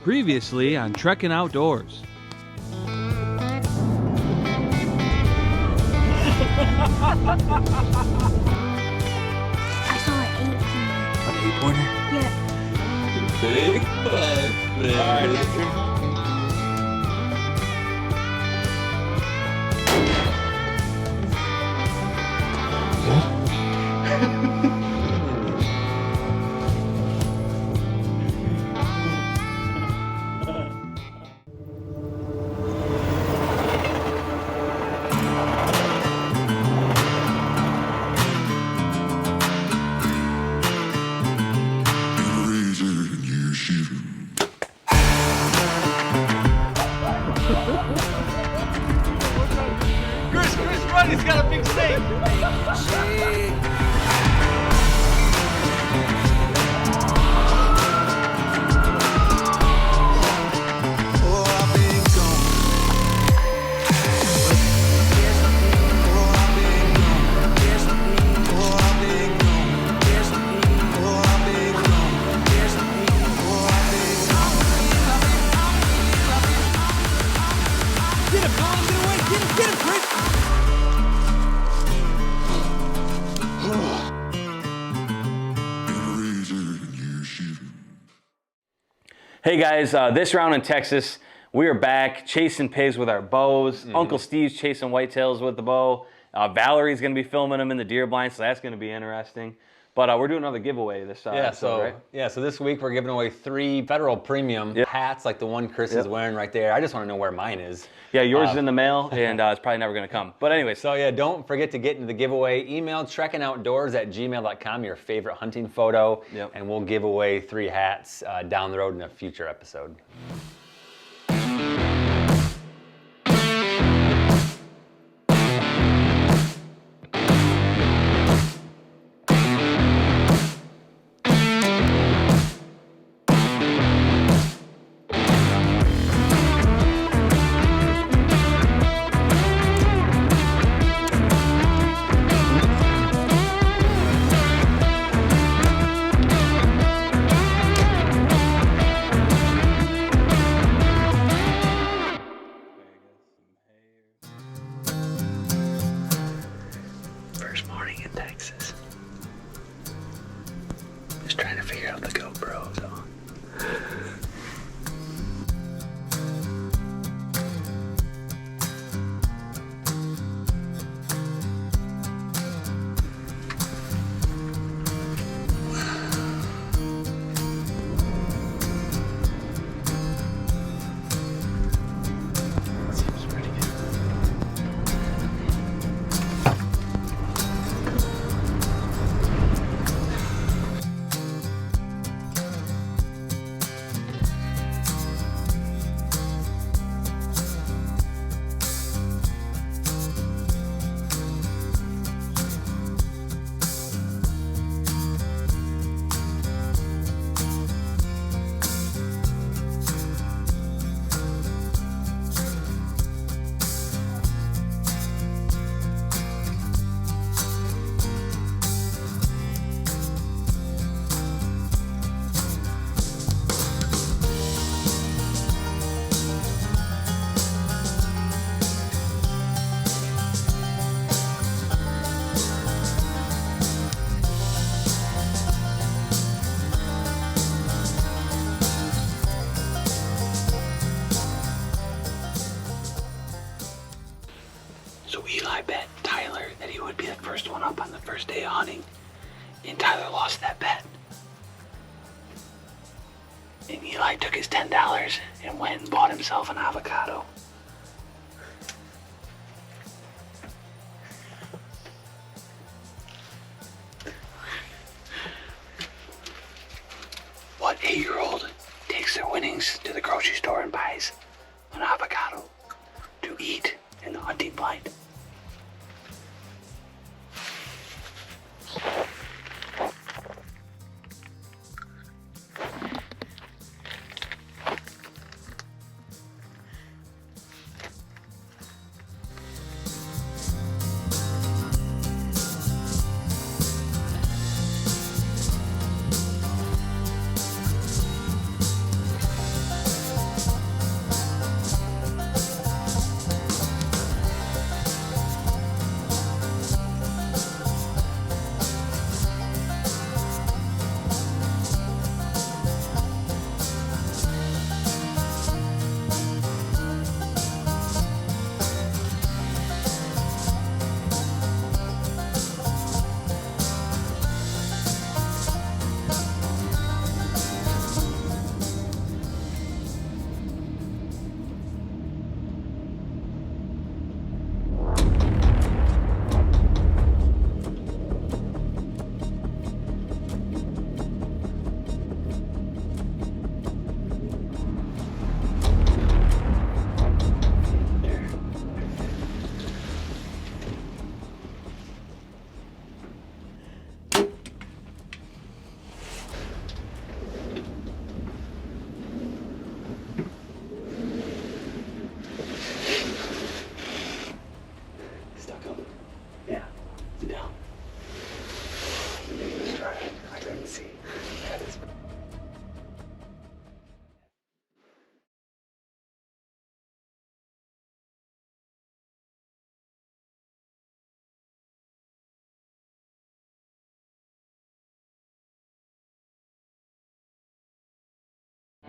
Previously on Trekin Outdoors. I saw an 8-pointer. An 8-pointer? Yeah. Big bug. Chris, run! He's got a big snake! Hey guys, this round in Texas, we are back chasing pigs with our bows. Uncle Steve's chasing whitetails with the bow. Valerie's going to be filming them in the deer blind, so that's going to be interesting. But we're doing another giveaway this episode, right? Yeah, so this week we're giving away 3 Federal Premium hats like the one Chris is wearing right there. I just want to know where mine is. Yeah, yours is in the mail, and it's probably never going to come. But anyway, So yeah, don't forget to get into the giveaway. Email trekkinoutdoors@gmail.com your favorite hunting photo, and we'll give away 3 hats down the road in a future episode. First morning in Texas. Just trying to figure out the GoPro, so. Seems pretty good. So Eli bet Tyler that he would be the first one up on the first day of hunting, and Tyler lost that bet. And Eli took his $10 and went and bought himself an avocado. What 8-year-old takes their winnings to the grocery store and buys an avocado to eat in the hunting blind?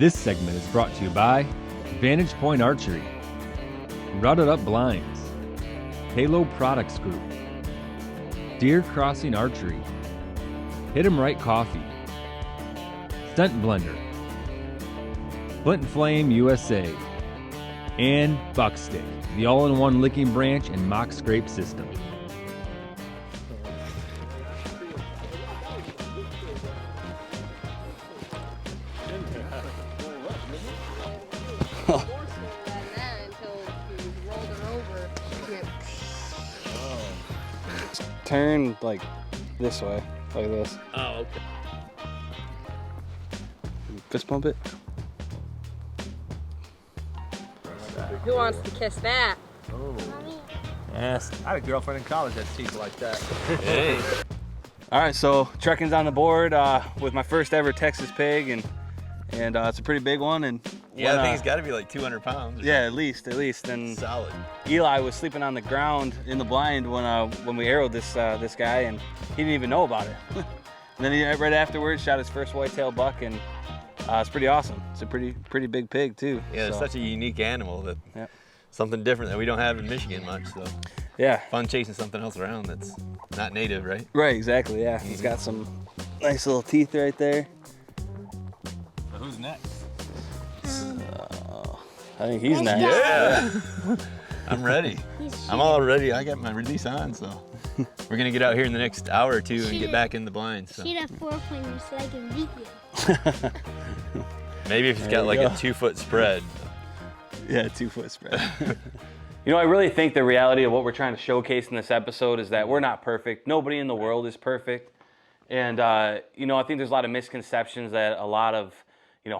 This segment is brought to you by Vantage Point Archery, Routed Up Blinds, Halo Products Group, Deer Crossing Archery, Hit 'em Right Coffee, Stunt Blender, Flint and Flame USA, and Buckstick, the all-in-one licking branch and mock scrape system. Turn like this way, like this. Oh, okay. Fist bump it. Who wants to kiss that? Yes. I had a girlfriend in college that teeth like that. Hey. All right, so Trekin's on the board with my first ever Texas pig, and it's a pretty big one. And Yeah, I think it's got to be like 200 pounds. yeah, at least. And Solid. Eli was sleeping on the ground in the blind when we arrowed this guy, and he didn't even know about it. And then he right afterwards shot his first whitetail buck, and it's pretty awesome. It's a pretty big pig too. Yeah, it's so, such a unique animal that Yep. something different that we don't have in Michigan much. So yeah. fun chasing something else around that's not native, right? Right, exactly. Yeah, he's got some nice little teeth right there. So who's next? I think he's next. Yeah. I'm ready. He's I'm all ready. I got my release on, so we're gonna get out here in the next hour or two and get back in the blinds. So. shoot a 4-pointer so I can beat you. Maybe if it's got like a 2-foot spread. Yeah, 2-foot spread. You know, I really think the reality of what we're trying to showcase in this episode is that we're not perfect. Nobody in the world is perfect. And, you know, I think there's a lot of misconceptions that a lot of,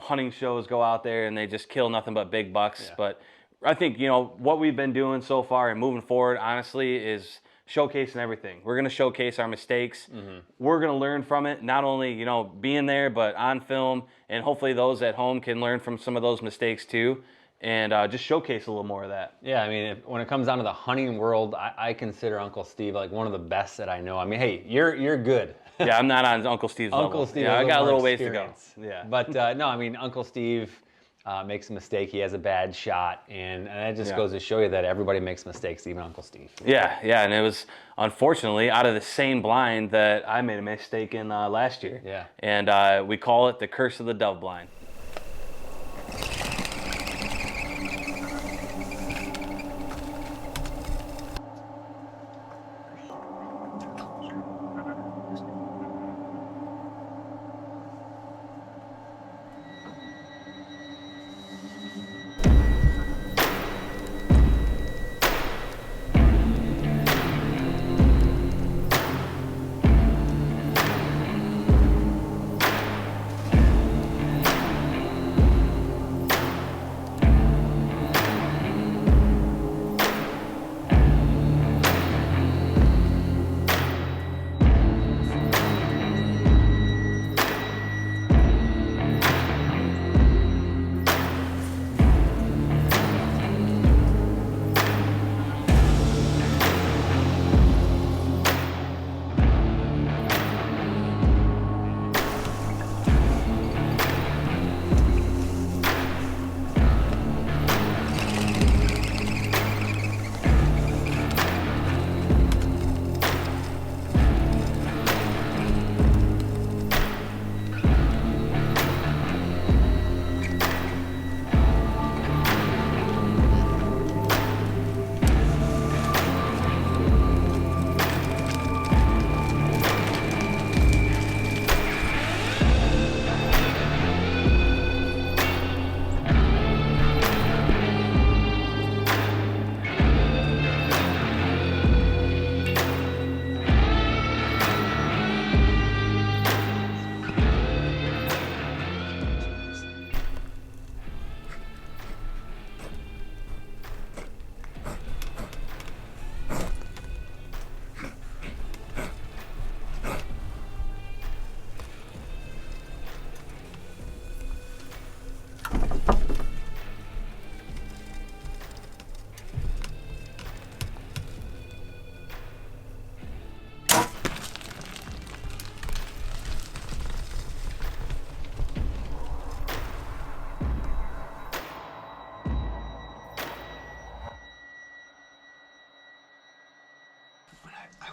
hunting shows go out there and they just kill nothing but big bucks. Yeah. But I think, what we've been doing so far and moving forward, honestly, is showcasing everything. We're going to showcase our mistakes. Mm-hmm. We're going to learn from it, not only, being there, but on film. And hopefully those at home can learn from some of those mistakes too. And just showcase a little more of that. Yeah, I mean, when it comes down to the hunting world, I consider Uncle Steve like one of the best that I know. I mean, hey, you're good. Yeah, I'm not on Uncle Steve's level. Uncle Steve, yeah, I got a little ways experience. to go. Yeah, but no, I mean, Uncle Steve makes a mistake. He has a bad shot, and that just goes to show you that everybody makes mistakes, even Uncle Steve. Yeah, and it was unfortunately out of the same blind that I made a mistake in last year. Yeah, and we call it the curse of the dove blind.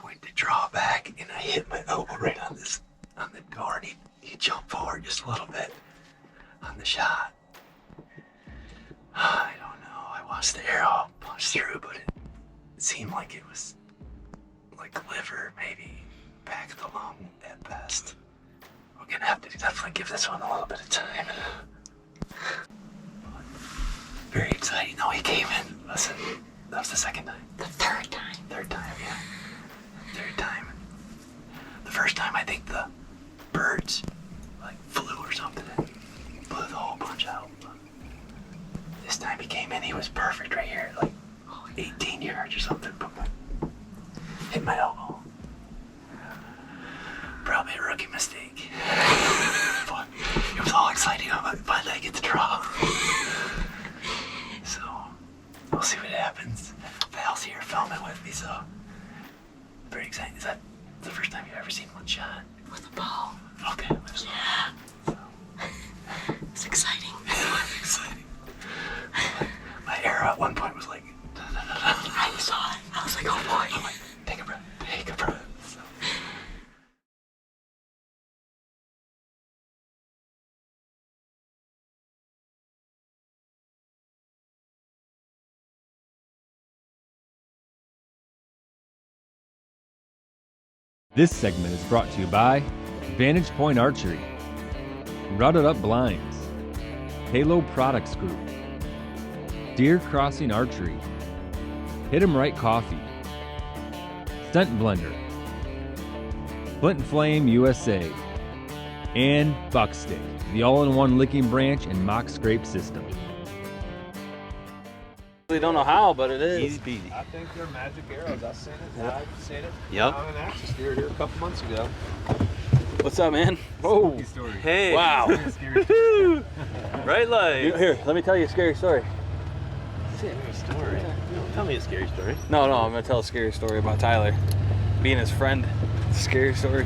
went to draw back, and I hit my elbow right on the guard. He jumped forward just a little bit on the shot. I don't know. I watched the arrow punch through, but it seemed like it was like liver, maybe back of the lung at best. We're gonna have to definitely give this one a little bit of time. Very exciting. No, he came in. Listen, that was the second time. The third time. Third time, yeah. Third time. The first time, I think the birds like flew or something and blew the whole bunch out. But this time he came in, he was perfect right here, like 18 yards or something. Hit my elbow. Probably a rookie mistake. But it was all exciting. Finally I get to draw. So we'll see what happens. Val's here filming with me, so pretty exciting. Is that the first time you've ever seen one shot? With a ball. Okay. Yeah. So. It's exciting. It's exciting. My arrow at one point was like, I saw it. I was like, oh boy. I'm like, take a breath. Take a breath. So. This segment is brought to you by Vantage Point Archery, Routed Up Blinds, Halo Products Group, Deer Crossing Archery, Hit 'em Right Coffee, Stunt Blender, Flint and Flame USA, and Buckstick, the all-in-one licking branch and mock scrape system. We don't know how, but it is. Easy peasy. I think they're magic arrows. I've seen it. I've seen it. Yep. On an axis deer here a couple months ago. What's up, man? Whoa. Hey. Wow. Bright light. Here, let me tell you a scary story. Scary story. Tell me a scary story. No, I'm gonna tell a scary story about Tyler being his friend. It's a scary story.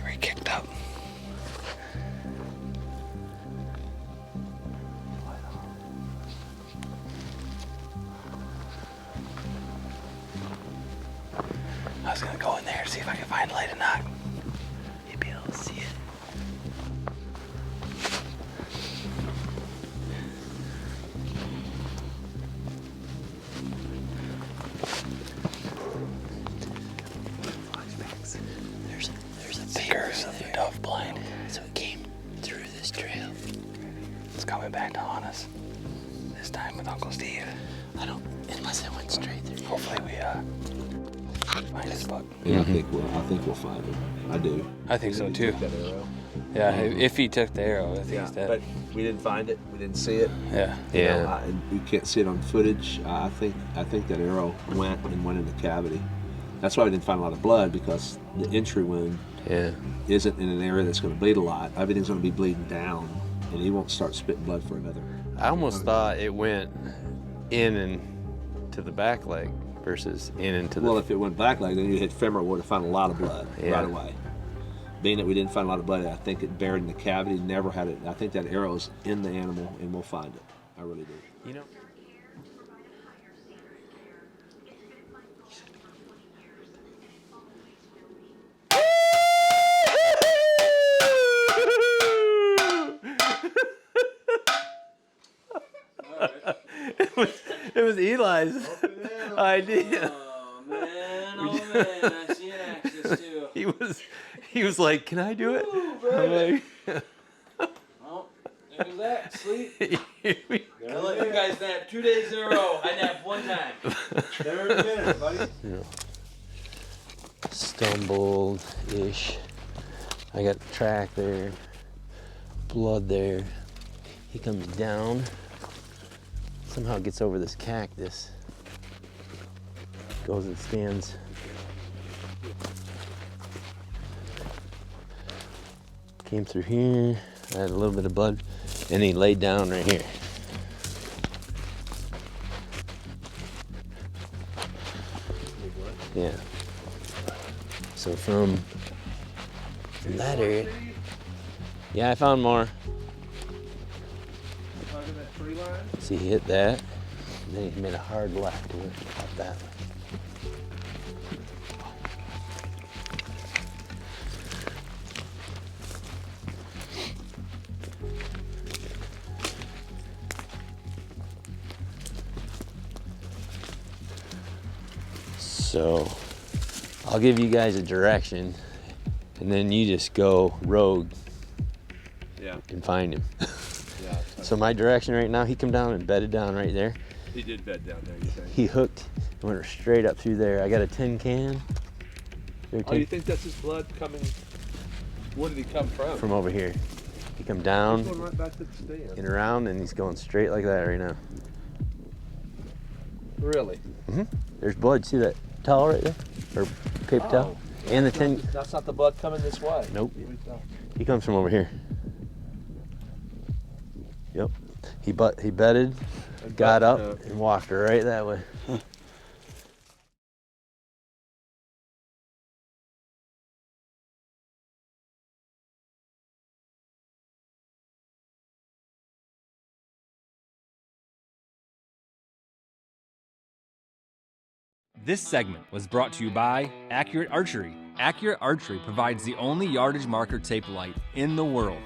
He kicked up. I was gonna go in there, see if I can find light and knock. You'd be able to see it. There's a bear of the dove blind. So it came through this trail. It's coming back to haunt us. This time with Uncle Steve. Unless it went straight through. Hopefully we find his buck. Yeah, I think we'll find him. I do. I think so too. That arrow. Yeah, if he took the arrow, I think he's dead. But we didn't find it. We didn't see it. Yeah. You know, you can't see it on footage. I think that arrow went in the cavity. That's why we didn't find a lot of blood, because the entry wound isn't in an area that's going to bleed a lot. Everything's going to be bleeding down, and he won't start spitting blood for another. I almost thought it went in and to the back leg versus in and to the... Well, if it went back leg, then you hit femoral, would have found a lot of blood right away. Being that we didn't find a lot of blood, I think it buried in the cavity, never had it. I think that arrow's in the animal, and we'll find it. I really do. You know... It was Eli's idea. Oh man, I see an axis too. He was like, "Can I do it?" Ooh, well, there's that. Sleep. I let you guys nap 2 days in a row. I napped one time. Never a minute, buddy. Yeah. Stumbled-ish. I got the track there. Blood there. He comes down. Somehow gets over this cactus. Goes and stands. Came through here. I had a little bit of blood. And he laid down right here. Yeah. So from that area, yeah, I found more. See, he hit that, and then he made a hard left to it, up that way. So I'll give you guys a direction, and then you just go rogue and find him. Yeah. So my direction right now, he come down and bedded down right there. He did bed down there, you think? He hooked and went straight up through there. I got a tin can. Oh, you think that's his blood coming? Where did he come from? From over here. He come down He's going right back to the stand. and around, and he's going straight like that right now. Really? Mm-hmm. There's blood. See that towel right there? Or paper towel? And the tin. That's not the blood coming this way. Nope. He comes from over here. Yep. He bedded, got up, and walked right that way. This segment was brought to you by Accurate Archery. Accurate Archery provides the only yardage marker tape light in the world.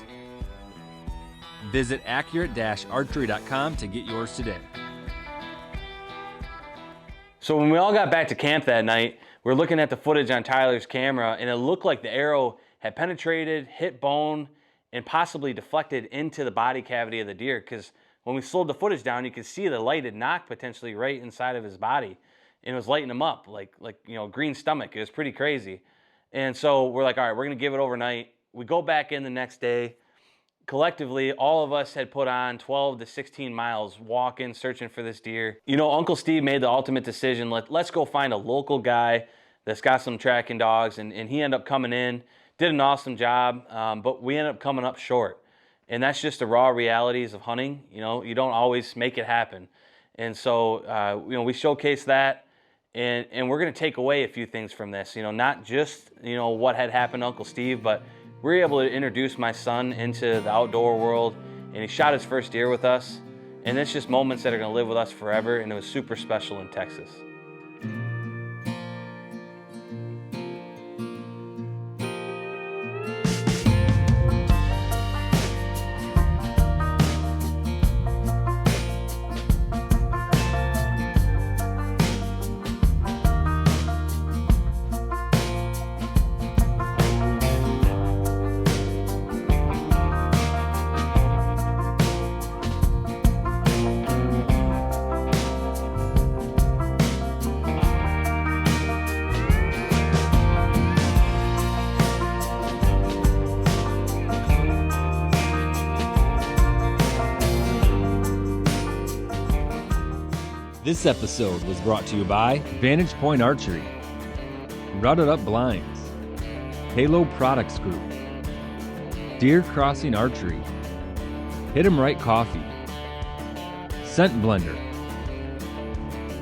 Visit accurate-archery.com to get yours today. So when we all got back to camp that night, we were looking at the footage on Tyler's camera, and it looked like the arrow had penetrated, hit bone, and possibly deflected into the body cavity of the deer, because when we slowed the footage down, you could see the light had knocked potentially right inside of his body, and it was lighting him up like green stomach. It was pretty crazy. And so we're like, all right, we're gonna give it overnight. We go back in the next day. Collectively, all of us had put on 12 to 16 miles walking, searching for this deer. You know, Uncle Steve made the ultimate decision. Let's go find a local guy that's got some tracking dogs, and he ended up coming in, did an awesome job, but we ended up coming up short. And that's just the raw realities of hunting. You know, you don't always make it happen. And so, we showcased that, and we're gonna take away a few things from this. You know, not just, what had happened to Uncle Steve, but we were able to introduce my son into the outdoor world, and he shot his first deer with us. And it's just moments that are gonna live with us forever, and it was super special in Texas. This episode was brought to you by Vantage Point Archery, Rutted Up Blinds, Halo Products Group, Deer Crossing Archery, Hit 'em Right Coffee, Scent Blender,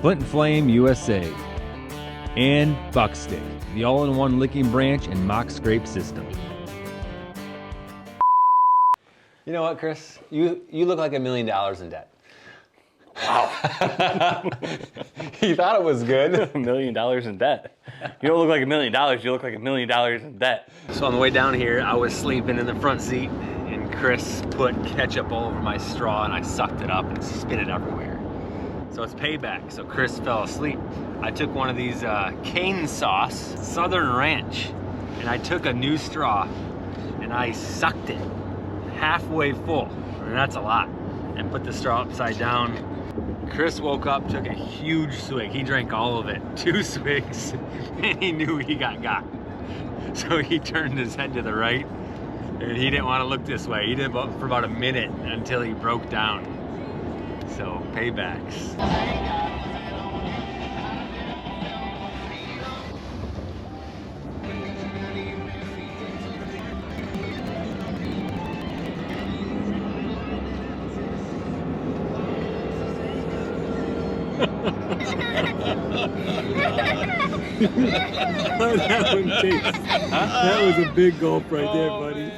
Flint and Flame USA, and Buckstick, the all-in-one licking branch and mock scrape system. You know what, Chris? You look like $1 million in debt. Wow. You thought it was good. $1 million in debt. You don't look like $1 million, you look like $1 million in debt. So on the way down here, I was sleeping in the front seat, and Chris put ketchup all over my straw, and I sucked it up and spit it everywhere. So it's payback. So Chris fell asleep. I took one of these cane sauce Southern Ranch, and I took a new straw, and I sucked it halfway full, and that's a lot, and put the straw upside down. Chris woke up, took a huge swig. He drank all of it, 2 swigs, and he knew he got. So he turned his head to the right, and he didn't want to look this way. He did for about a minute until he broke down. So paybacks. How that one tastes. That was a big gulp right there, buddy.